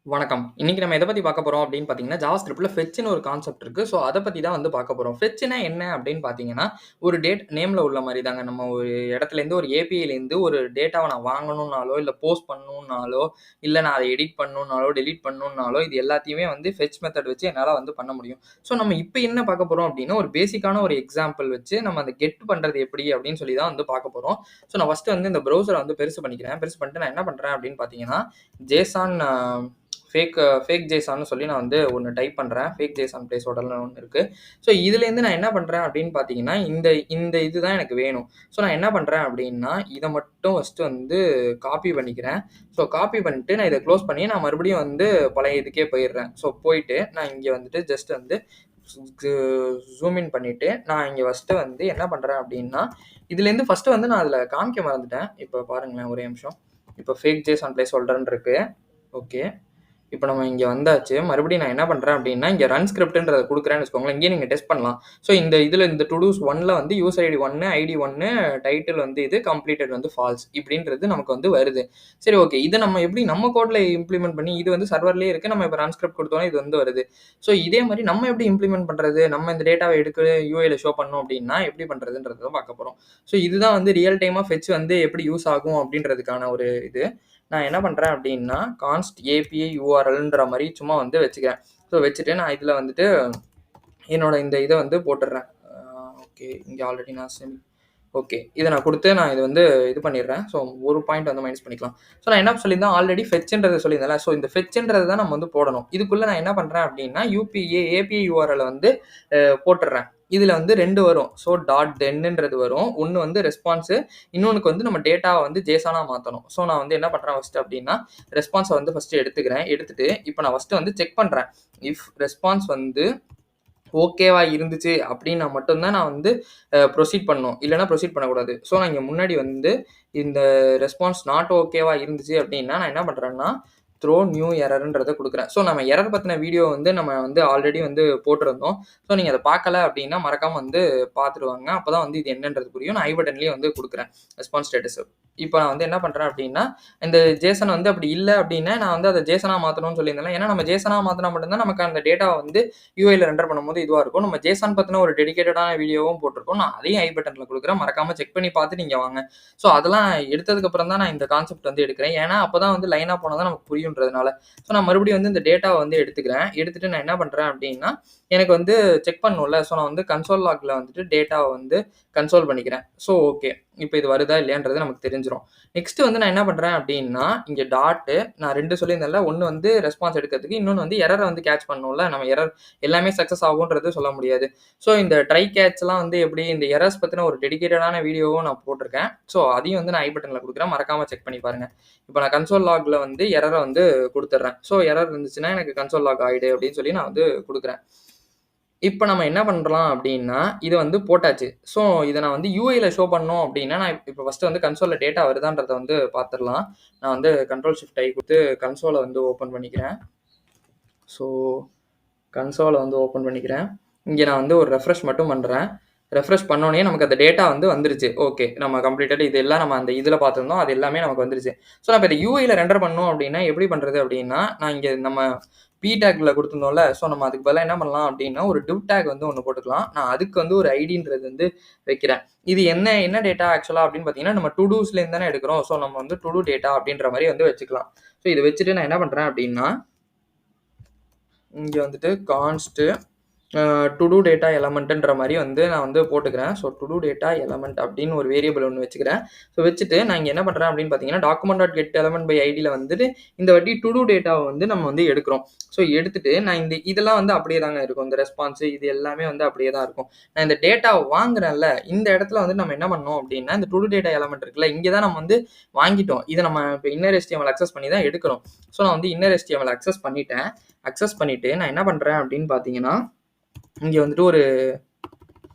வணக்கம். இன்னைக்கு நம்ம எத பத்தி பார்க்க போறோம் அப்படின்னு பார்த்தீங்கன்னா, ஜாவாஸ்கிரிப்ட்ல ஃபெட்ச்ன்னு ஒரு கான்செப்ட் இருக்கு. ஸோ, அத பத்தி தான் வந்து பார்க்க போறோம். ஃபெட்ச்னா என்ன அப்படின்னு பார்த்தீங்கன்னா, ஒரு நேம்ல உள்ள மாரி தாங்க. நம்ம ஒரு இடத்துலேருந்து ஒரு ஏபிஐலேருந்து ஒரு டேட்டாவ நான் வாங்கணும்னாலோ, இல்ல போஸ்ட் பண்ணணும்னாலோ, இல்ல நான் அத எடிட் பண்ணணும்னாலோ, டெலீட் பண்ணணும்னாலோ, இது எல்லாத்தையுமே வந்து ஃபெட்ச் மெத்தட் வச்சு என்னால வந்து பண்ண முடியும். ஸோ, நம்ம இப்ப என்ன பார்க்க போறோம் அப்படின்னா, ஒரு பேசிக்கான ஒரு எக்ஸாம்பிள் வச்சு நம்ம அத கெட் பண்றது எப்படி அப்படின்னு சொல்லி தான் வந்து பார்க்க போறோம். ஸோ, நான் ஃபர்ஸ்ட் வந்து இந்த ப்ரௌசர வந்து பெருசு பண்ணிக்கிறேன். பெருசு பண்ணிட்டு நான் என்ன பண்றேன் அப்படின்னு பார்த்தீங்கன்னா, ஜேசான் ஃபேக் ஜேசான்னு சொல்லி நான் வந்து ஒண்ணு டைப் பண்றேன். ஃபேக் ஜேசான் பிளேஸ்ஹோல்டர்னு ஒண்ணு இருக்கு. ஸோ இதுலேருந்து நான் என்ன பண்றேன் அப்படின்னு பார்த்தீங்கன்னா, இந்த இந்த இதுதான் எனக்கு வேணும். ஸோ நான் என்ன பண்றேன் அப்படின்னா, இத மட்டும் ஃபர்ஸ்ட்டு வந்து காப்பி பண்ணிக்கிறேன். ஸோ காப்பி பண்ணிட்டு நான் இத குளோஸ் பண்ணி நான் மறுபடியும் வந்து பழைய இதுக்கே போயிடுறேன். ஸோ போயிட்டு நான் இங்க வந்துட்டு ஜஸ்ட் வந்து ஜூம் இன் பண்ணிட்டு, நான் இங்க ஃபர்ஸ்ட்டு வந்து என்ன பண்றேன் அப்படின்னா, இதுலேருந்து ஃபர்ஸ்ட்டு வந்து நான் அதில காமிக்க மறந்துட்டேன். இப்ப பாருங்களேன் ஒரே நிமிஷம். இப்ப ஃபேக் ஜேசான் பிளேஸ்ஹோல்டர்ன்னு இருக்கு. ஓகே. இப்ப நம்ம இங்க வந்தாச்சு. மறுபடியும் நான் என்ன பண்றேன் அப்டின்னா, இங்க ரன் ஸ்கிரிப்ட்ன்றத குடுக்குறேன்னு வச்சுக்கோங்களேன். இங்கேயே நீங்க டெஸ்ட் பண்ணலாம். ஸோ இந்த இதுல இந்த டூ டூஸ் 1ல வந்து யூசர் ஐடி 1, ஐடி 1, டைட்டில் வந்து இது, கம்ப்ளீட்டட் வந்து ஃபால்ஸ் இப்டின்றது நமக்கு வந்து வருது. சரி ஓகே. இத நம்ம எப்டி நம்ம கோட்ல இம்ப்ளிமெண்ட் பண்ணி இது வந்து சர்வர்லயே இருக்கு. நம்ம இப்ப ரன் ஸ்கிரிப்ட் குடுத்தோனே இது வந்து வருது. ஸோ இதே மாரி நம்ம எப்டி இம்ப்ளிமெண்ட் பண்றது? நம்ம இந்த டேட்டாவ எடுத்து யூஐல ஷோ பண்ணணும் அப்டின்னா, எப்டி பண்றதுன்றத தான் பார்க்க போறோம். ஸோ இதுதான் வந்து ரியல் டைமா ஃபெட்ச் வந்து எப்டி யூஸ் ஆகும் அப்டின்றதுக்கான ஒரு இது. நான் என்ன பண்றேன் அப்படின்னா, கான்ஸ்ட் ஏபிஐ யூஆர்எல்ன்ற மாரி சும்மா வந்து வச்சுக்கிறேன். ஸோ வச்சுட்டு நான் இதுல வந்துட்டு என்னோட இந்த இத வந்து போட்டுடுறேன். ஓகே. இங்க ஆல்ரெடி நான் ஓகே. இத நான் குடுத்து நான் இத வந்து இது பண்ணிடுறேன். ஸோ ஒரு பாயிண்ட் வந்து மைனஸ் பண்ணிக்கலாம். ஸோ நான் என்ன சொல்லியிருந்தேன் ஆல்ரெடி ஃபெட்ச்ன்றத சொல்லியிருந்தேன்ல. ஸோ இந்த ஃபெட்ச்ன்றத தான் நம்ம வந்து போடணும். இதுக்குள்ள நான் என்ன பண்றேன் அப்படின்னா, ஏபிஐ யூஆர்எல் வந்து போட்டுடுறேன். இதுல வந்து 2 வரும். ஸோ டாட் டென்ன்றது வரும். ஒண்ணு வந்து ரெஸ்பான்ஸு, இன்னொன்னுக்கு வந்து நம்ம டேட்டாவ வந்து ஜேசனா மாத்தணும். ஸோ நான் வந்து என்ன பண்றேன் ஃபர்ஸ்ட் அப்படின்னா, ரெஸ்பான்ஸ வந்து ஃபர்ஸ்ட் எடுத்துக்கிறேன். எடுத்துட்டு இப்ப நான் ஃபர்ஸ்ட் வந்து செக் பண்றேன். இஃப் ரெஸ்பான்ஸ் வந்து ஓகேவா இருந்துச்சு அப்படின்னா மட்டும் தான் நான் வந்து ப்ரொசீட் பண்ணணும். இல்லன்னா ப்ரொசீட் பண்ணக்கூடாது. ஸோ நான் இங்க முன்னாடி வந்து இந்த ரெஸ்பான்ஸ் நாட் ஓகேவா இருந்துச்சு அப்படின்னா, நான் என்ன பண்றேன்னா, த்ரோ நியூ எரர்ன்றத குடுக்குறேன். ஸோ நம்ம எரர் பத்தின வீடியோ வந்து நம்ம வந்து ஆல்ரெடி வந்து போட்டிருந்தோம். ஸோ நீங்க அத பார்க்கல அப்படின்னா, மறக்காம வந்து பார்த்துட்டு வாங்க. அப்பதான் வந்து இது என்னன்றது புரியும். நான் ஐ பட்டன்லயே வந்து குடுக்குறேன். Response status. இப்ப நான் வந்து என்ன பண்றேன் அப்படின்னா, இந்த ஜேசன் வந்து அப்படி இல்ல அப்படின்னா, நான் வந்து அத ஜேசனா மாத்தணும்னு சொல்லியிருந்தேன்ல. ஏன்னா நம்ம ஜேசனா மாத்துனா மட்டும் தான் நமக்கு அந்த டேட்டாவ வந்து யூஐல ரெண்டர் பண்ணும்போது இதுவா இருக்கும். நம்ம ஜேசன் பத்தின ஒரு டெடிகேட்டடான வீடியோவும் போட்டிருக்கோம். நான் அதையும் ஐ பட்டன்ல குடுக்குறேன். மறக்காம செக் பண்ணி பார்த்துட்டு நீங்க வாங்க. ஸோ அதெல்லாம் எடுத்ததுக்கு அப்புறம் தான் நான் இந்த கான்செப்ட் வந்து எடுக்கிறேன். ஏன்னா அப்பதான் வந்து லைனா போனா தான் நமக்கு புரியுன்றதுனால. ஸோ நான் மறுபடியும் வந்து இந்த டேட்டாவ வந்து எடுத்துக்கிறேன். எடுத்துட்டு நான் என்ன பண்றேன் அப்படின்னா, எனக்கு வந்து செக் பண்ணணும்ல. ஸோ நான் வந்து கன்சோல் லாக்ல வந்துட்டு டேட்டாவ வந்து கன்சோல் பண்ணிக்கிறேன். So okay. இப்ப இது வருதா இல்லையான்றது நமக்கு தெரிஞ்சிரும். நெக்ஸ்ட் வந்து நான் என்ன பண்றேன் அப்படின்னா, இங்க டாட்டு நான் 2 சொல்லியிருந்தேன்ல. ஒண்ணு வந்து ரெஸ்பான்ஸ் எடுக்கிறதுக்கு, இன்னொன்னு வந்து எரர வந்து கேட்ச் பண்ணணும்ல. நம்ம எரர் எல்லாமே சக்சஸ் ஆகும்ன்றது சொல்ல முடியாது. ஸோ இந்த ட்ரை கேட்ச்லாம் வந்து எப்படி இந்த எரர்ஸ் பத்தின ஒரு டெடிகேட்டடான வீடியோவும் நான் போட்டிருக்கேன். ஸோ அதையும் வந்து நான் ஐ பட்டன்ல குடுக்குறேன். மறக்காம செக் பண்ணி பாருங்க. இப்ப நான் கன்சோல் லாக்ல வந்து எரர வந்து குடுத்துடுறேன். ஸோ எரர் இருந்துச்சுன்னா எனக்கு கன்சோல் லாக் ஆயிடு அப்படின்னு சொல்லி நான் வந்து குடுக்குறேன். இப்ப நம்ம என்ன பண்றலாம் அப்டின்னா, இத வந்து போட்டாச்சு. ஸோ இத நான் வந்து யூஐல ஷோ பண்ணணும் அப்டின்னா, நான் இப்ப ஃபர்ஸ்ட் வந்து கன்சோல்ல டேட்டா வருதான்றத வந்து பார்த்துரலாம். நான் வந்து கண்ட்ரோல் ஷிஃப்ட் ஐ குடுத்து கன்சோல வந்து ஓப்பன் பண்ணிக்கிறேன். ஸோ கன்சோல வந்து ஓப்பன் பண்ணிக்கிறேன். இங்க நான் வந்து ஒரு ரெஃப்ரெஷ் மட்டும் பண்றேன். ரெஃப்ரெஷ் பண்ணோனயே நமக்கு அந்த டேட்டா வந்து வந்துருச்சு. ஓகே. நம்ம கம்ப்ளீட்டட் இது எல்லாம் நம்ம அந்த இதுல பார்த்திருந்தோம். அது எல்லாமே நமக்கு வந்துருச்சு. ஸோ நம்ம இத யூஐல ரெண்டர் பண்ணணும் அப்டின்னா, எப்படி பண்றது அப்டின்னா, நான் இங்க நம்ம டாக்ல குடுத்துருந்தோம்ல. ஸோ நம்ம அதுக்கு பதிலா என்ன பண்ணலாம் அப்டின்னா, ஒரு டாக் வந்து ஒண்ணு போட்டுக்கலாம். நான் அதுக்கு வந்து ஒரு ஐடின்றது வந்து வைக்கிறேன். இது என்ன டேட்டா ஆக்சுவலா அப்டின்னு பார்த்தீங்கன்னா, நம்ம டூ டூஸ்லேருந்து தானே எடுக்கிறோம். ஸோ நம்ம வந்து டூ டேட்டா அப்டின்ற மாரி வந்து வச்சுக்கலாம். ஸோ இத வச்சுட்டு நான் என்ன பண்றேன் அப்டின்னா, இங்க வந்துட்டு கான்ஸ்ட் டு டூ டேட்டா எலமெண்ட்ன்ற மாரி வந்து நான் வந்து போட்டுக்கிறேன். So to do data element அப்படின்னு ஒரு வேரியபிள் ஒண்ணு வச்சுக்கிறேன். ஸோ வச்சுட்டு நான் இங்க என்ன பண்றேன் அப்படின்னு பார்த்தீங்கன்னா, document dot get element by ஐடில வந்துட்டு இந்த வாட்டி டு டூ டேட்டாவ வந்து நம்ம வந்து எடுக்கிறோம். ஸோ எடுத்துட்டு நான் இதெல்லாம் வந்து அப்படியே தாங்க இருக்கும். இந்த ரெஸ்பான்ஸ் இது எல்லாமே வந்து அப்படியே தான் இருக்கும். நான் இந்த டேட்டாவ வாங்குறேன்ல, இந்த இடத்துல வந்து நம்ம என்ன பண்ணணும் அப்படின்னா, இந்த டு டூ டேட்டா எலமெண்ட் இருக்குல்ல, இங்க தான் நம்ம வந்து வாங்கிட்டோம். இத நம்ம இப்ப இன்னர் HTML அக்சஸ் பண்ணி தான் எடுக்கிறோம். ஸோ நான் வந்து இன்னர் HTML அக்சஸ் பண்ணிட்டேன். அக்சஸ் பண்ணிட்டு நான் என்ன பண்றேன் அப்படின்னு பார்த்தீங்கன்னா, இங்க வந்துட்டு ஒரு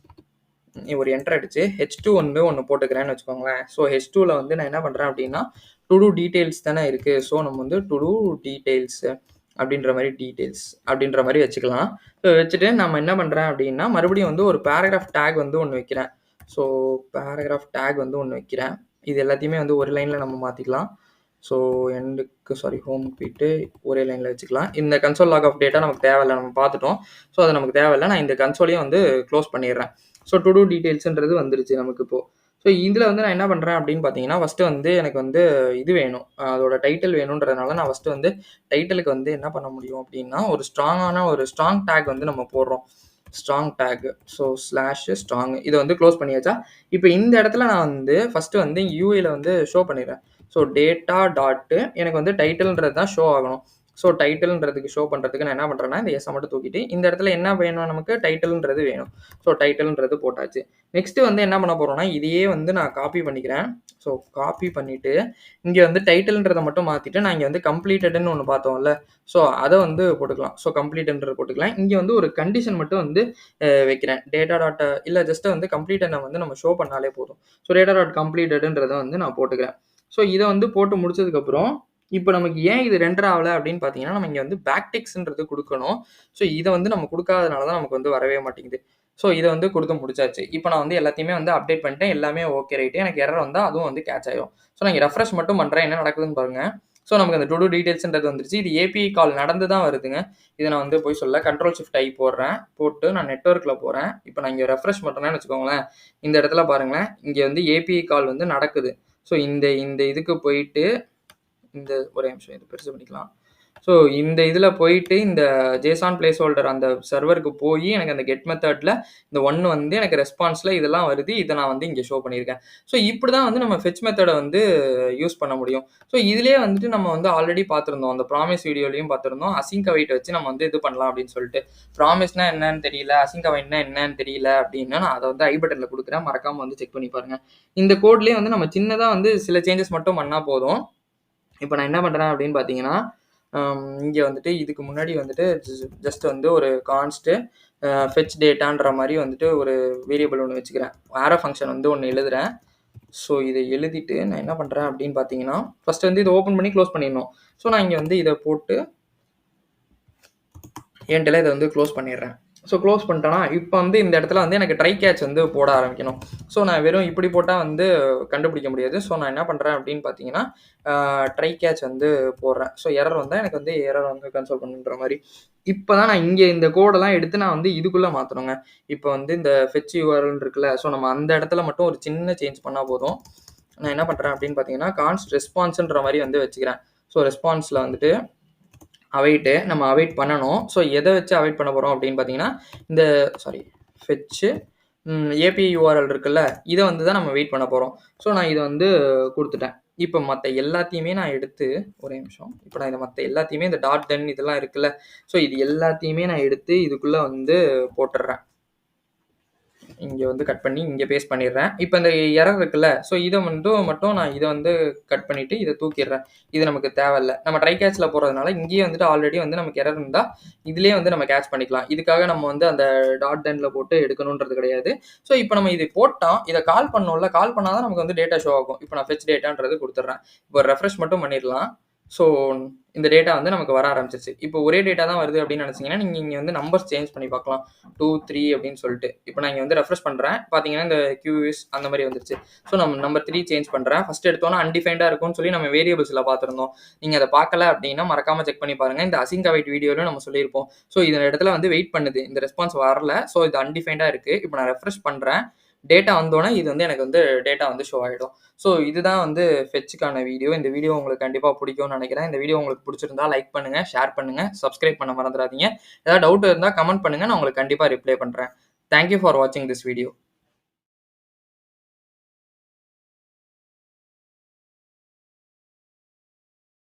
என்டர் அடிச்சு H2 வந்து ஒண்ணு போட்டுக்கிறேன்னு வச்சுக்கோங்களேன். ஸோ H2ல வந்து நான் என்ன பண்றேன் அப்படின்னா, டு டூ டீடைல்ஸ் தானே இருக்கு. ஸோ நம்ம வந்து டு டூ டீடைல்ஸ் அப்படின்ற மாரி வச்சுக்கலாம். ஸோ வச்சுட்டு நம்ம என்ன பண்றேன் அப்படின்னா, மறுபடியும் வந்து ஒரு பேராகிராஃப் டேக் வந்து ஒண்ணு வைக்கிறேன். ஸோ பேராகிராஃப் டேக் வந்து ஒண்ணு வைக்கிறேன். இது எல்லாத்தையுமே வந்து ஒரு லைன்ல நம்ம மாத்திக்கலாம். ஸோ எண்டுக்கு ஹோமுக்கு போயிட்டு ஒரே லைனில் வச்சுக்கலாம். இந்த கன்சோல் லாக் ஆஃப் டேட்டா நமக்கு தேவையில்ல, நம்ம பார்த்துட்டோம். ஸோ அது நமக்கு தேவையில்ல. நான் இந்த கன்சோலையும் வந்து க்ளோஸ் பண்ணிடுறேன். ஸோ டு டூ டீட்டெயில்ஸ்ன்றது வந்துருச்சு நமக்கு இப்போ. ஸோ இதில் வந்து நான் என்ன பண்ணுறேன் அப்படின்னு பார்த்தீங்கன்னா, ஃபஸ்ட்டு வந்து எனக்கு வந்து இது வேணும், அதோட டைட்டில் வேணுன்றதுனால நான் ஃபஸ்ட்டு வந்து டைட்டிலுக்கு வந்து என்ன பண்ண முடியும் அப்படின்னா, ஒரு ஸ்ட்ராங் டேக் வந்து நம்ம போடுறோம். Strong take. ஸோ ஸ்ட்ராங் இதை வந்து க்ளோஸ் பண்ணியாச்சா? இப்போ இந்த இடத்துல நான் வந்து ஃபஸ்ட்டு வந்து யூஐயில் வந்து ஷோ பண்ணிடுறேன். ஸோ டேட்டா டாட்டு எனக்கு வந்து டைட்டில்ன்றது தான் ஷோ ஆகணும். ஸோ டைட்டில்ன்றதுக்கு ஷோ பண்ணுறதுக்கு நான் என்ன பண்ணுறேன்னா, இந்த எஸ்ஸை மட்டும் தூக்கிட்டு இந்த இடத்துல என்ன வேணும், நமக்கு டைட்டில்ன்றது வேணும். ஸோ டைட்டில்ன்றது போட்டாச்சு. நெக்ஸ்ட்டு வந்து என்ன பண்ண போகிறோம்னா, இதையே வந்து நான் காப்பி பண்ணிக்கிறேன். ஸோ காப்பி பண்ணிவிட்டு இங்கே வந்து டைட்டில்ன்றதை மட்டும் மாற்றிட்டு நான் இங்கே வந்து கம்ப்ளீட்டடுன்னு ஒன்று பார்த்தோம்ல, ஸோ அதை வந்து போட்டுக்கலாம். ஸோ கம்ப்ளீட்ன்றது போட்டுக்கலாம். இங்கே வந்து ஒரு கண்டிஷன் மட்டும் வந்து வைக்கிறேன். டேட்டா டாட் இல்லை ஜஸ்ட்டு வந்து கம்ப்ளீட்டடை வந்து நம்ம ஷோ பண்ணாலே போதும். ஸோ டேட்டா டாட் கம்ப்ளீட்டடுன்றதை வந்து நான் போட்டுக்கிறேன். ஸோ இதை வந்து போட்டு முடிச்சதுக்கப்புறம், இப்போ நமக்கு ஏன் இது ரெண்டர் ஆகல அப்படின்னு பார்த்தீங்கன்னா, நம்ம இங்கே வந்து பேக் டெக்ஸ்ட்ன்றது குடுக்கணும். ஸோ இதை வந்து நம்ம குடுக்காதனால தான் நமக்கு வந்து வரவே மாட்டேங்குது. ஸோ இதை வந்து குடுத்து முடிச்சாச்சு. இப்போ நான் வந்து எல்லாத்தையுமே வந்து அப்டேட் பண்ணிட்டேன். எல்லாமே ஓகே ரைட்டு. எனக்கு எரர் வந்தா அதுவும் வந்து கேட்ச் ஆயிரும். ஸோ நான் இங்க ரெஃப்ரெஷ் மட்டும் பண்றேன். என்ன நடக்குதுன்னு பாருங்க. ஸோ நமக்கு அந்த டு டூ டீட்டெயில்ஸ்ன்றது வந்துருச்சு. இது ஏபிஐ கால் நடந்து தான் வருதுங்க. இதை நான் வந்து போய் சொல்ல கண்ட்ரோல் ஷிஃப்ட் ஐ போடுறேன். போட்டு நான் நெட்வொர்க்ல போறேன். இப்போ நான் இங்க ரெஃப்ரெஷ் பண்றேன்னு வச்சுக்கோங்களேன். இந்த இடத்துல பாருங்களேன். இங்க வந்து ஏபிஐ கால் வந்து நடக்குது. ஸோ இந்த இதுக்கு போயிட்டு இந்த ஒரே நிமிஷம் இது பெருசு பண்ணிக்கலாம். ஸோ இந்த இதில் போயிட்டு இந்த ஜேசான் பிளேஸ் ஹோல்டர் அந்த சர்வருக்கு போய் எனக்கு அந்த கெட் மெத்தடில் இந்த ஒன்று வந்து எனக்கு ரெஸ்பான்ஸில் இதெல்லாம் வருது. இதை நான் வந்து இங்கே ஷோ பண்ணியிருக்கேன். ஸோ இப்படி தான் வந்து நம்ம ஃபெச் மெத்தடை வந்து யூஸ் பண்ண முடியும். ஸோ இதிலே வந்துட்டு நம்ம வந்து ஆல்ரெடி பார்த்துருந்தோம். அந்த ப்ராமிஸ் வீடியோலையும் பார்த்துருந்தோம். அசிங்க் அவைட் வச்சு நம்ம வந்து இது பண்ணலாம் அப்படின்னு சொல்லிட்டு. ப்ராமிஸ்னா என்னன்னு தெரியல, அசிங்க் அவைட்னா என்னன்னு தெரியல அப்படின்னா நான் அதை வந்து ஐ பட்டனில் கொடுக்குறேன். மறக்காமல் வந்து செக் பண்ணி பாருங்கள். இந்த கோட்லேயே வந்து நம்ம சின்னதாக வந்து சில சேஞ்சஸ் மட்டும் பண்ணால் போதும். இப்போ நான் என்ன பண்ணுறேன் அப்படின்னு பார்த்தீங்கன்னா, இங்கே வந்துட்டு இதுக்கு முன்னாடி வந்துட்டு ஜஸ்ட் வந்து ஒரு கான்ஸ்ட்டு ஃபெச் டேட்டான்ற மாதிரி வந்துட்டு ஒரு வேரியபிள் ஒன்று வச்சுக்கிறேன். ஆரோ ஃபங்க்ஷன் வந்து ஒன்று எழுதுகிறேன். ஸோ இதை எழுதிட்டு நான் என்ன பண்ணுறேன் அப்படின்னு பார்த்தீங்கன்னா, ஃபஸ்ட்டு வந்து இதை ஓப்பன் பண்ணி க்ளோஸ் பண்ணிடணும். ஸோ நான் இங்கே வந்து இதை போட்டு என்கிட்ட இதை வந்து க்ளோஸ் பண்ணிடுறேன். ஸோ க்ளோஸ் பண்ணிட்டேன்னா, இப்போ வந்து இந்த இடத்துல வந்து எனக்கு ட்ரை கேட்ச் வந்து போட ஆரம்பிக்கணும். ஸோ நான் வெறும் இப்படி போட்டால் வந்து கண்டுபிடிக்க முடியாது. ஸோ நான் என்ன பண்ணுறேன் அப்படின்னு பார்த்தீங்கன்னா, ட்ரை கேட்ச் வந்து போடுறேன். ஸோ எரர் வந்தால் எனக்கு வந்து எரர் வந்து கன்சோல் பண்ணுன்ற மாதிரி. இப்போ தான் நான் இங்கே இந்த கோடெல்லாம் எடுத்து நான் வந்து இதுக்குள்ளே மாற்றணுங்க. இப்போ வந்து இந்த ஃபெச் யூஆர்எல் இருக்குல்ல, ஸோ நம்ம அந்த இடத்துல மட்டும் ஒரு சின்ன சேஞ்ச் பண்ணால் போதும். நான் என்ன பண்ணுறேன் அப்படின்னு பார்த்தீங்கன்னா, கான்ஸ்ட் ரெஸ்பான்ஸ்ன்ற மாதிரி வந்து வச்சுக்கிறேன். ஸோ ரெஸ்பான்ஸில் வந்துட்டு அவைட்டு நம்ம அவைட் பண்ணணும். ஸோ எதை வச்சு அவைட் பண்ண போகிறோம் அப்படின்னு பார்த்தீங்கன்னா, இந்த ஃபெச்சு ஏபிஐ யூஆர்எல் இருக்குல்ல, இதை வந்து தான் நம்ம வெயிட் பண்ண போகிறோம். ஸோ நான் இதை வந்து கொடுத்துட்டேன். இப்போ மற்ற எல்லாத்தையுமே நான் எடுத்து ஒரே நிமிஷம். இப்போ நான் இதை மற்ற எல்லாத்தையுமே இந்த டாட் தென் இதெல்லாம் இருக்குல்ல, ஸோ இது எல்லாத்தையுமே நான் எடுத்து இதுக்குள்ளே வந்து போட்டுடுறேன். இங்கே வந்து கட் பண்ணி இங்கே பேஸ்ட் பண்ணிடுறேன். இப்போ இந்த எரர் இருக்குல்ல, ஸோ இதை மட்டும் நான் இதை வந்து கட் பண்ணிவிட்டு இதை தூக்கிடுறேன். இது நமக்கு தேவையில்ல. நம்ம ட்ரை கேட்சில் போகிறதுனால இங்கேயே வந்துட்டு ஆல்ரெடி வந்து நமக்கு எரர் இருந்தால் இதிலே வந்து நம்ம கேட்ச் பண்ணிக்கலாம். இதுக்காக நம்ம வந்து அந்த டாட் தென்ல போட்டு எடுக்கணுன்றது கிடையாது. ஸோ இப்போ நம்ம இதை போட்டால் இதை கால் பண்ணோம்ல, கால் பண்ணால் தான் நமக்கு வந்து டேட்டா ஷோ ஆகும். இப்போ நான் ஃபெச் டேட்டான்றது கொடுத்துட்றேன். இப்போ ரெஃப்ரெஷ் மட்டும் பண்ணிடலாம். ஸோ இந்த டேட்டா வந்து நமக்கு வர ஆரம்பிச்சிருச்சு. இப்போ ஒரே டேட்டா தான் வருது அப்படின்னு நினச்சிங்கன்னா, நீங்கள் இங்கே வந்து நம்பர்ஸ் சேஞ்ச் பண்ணி பார்க்கலாம். 2, 3 அப்படின்னு சொல்லிட்டு. இப்போ நான் இங்கே வந்து ரெஃப்ரெஷ் பண்ணுறேன். பார்த்தீங்கன்னா இந்த கியூஎஸ் அந்த மாதிரி வந்துருச்சு. ஸோ நம்ம நம்பர் 3 சேஞ்ச் பண்ணுறேன். ஃபஸ்ட் எடுத்தோன்னா அன்டிஃபைண்டாக இருக்கும்னு சொல்லி நம்ம வேரியபிள்ஸில் பார்த்துருந்தோம். நீங்கள் அதை பார்க்கல அப்படின்னா மறக்காமல் செக் பண்ணி பாருங்கள். இந்த அசிங்க் அவைட் வீடியோவில் நம்ம சொல்லியிருப்போம். ஸோ இந்த இடத்துல வந்து வெயிட் பண்ணுது. இந்த ரெஸ்பான்ஸ் வரல. ஸோ இது அன்டிஃபைண்டாக இருக்குது. இப்போ நான் ரெஃப்ரெஷ் பண்ணுறேன். டேட்டா வந்தோடனே இது வந்து எனக்கு வந்து டேட்டா வந்து ஷோ ஆகிடும். ஸோ இதுதான் வந்து ஃபெச்சுக்கான வீடியோ. இந்த வீடியோ உங்களுக்கு கண்டிப்பாக பிடிக்கும்னு நினைக்கிறேன். இந்த வீடியோ உங்களுக்கு பிடிச்சிருந்தா லைக் பண்ணுங்கள், ஷேர் பண்ணுங்கள், சப்ஸ்கிரைப் பண்ண மறந்துடாதீங்க. ஏதாவது டவுட் இருந்தால் கமெண்ட் பண்ணுங்கள். நான் உங்களுக்கு கண்டிப்பாக ரிப்ளை பண்ணுறேன். தேங்க்யூ ஃபார் வாட்சிங் திஸ் வீடியோ.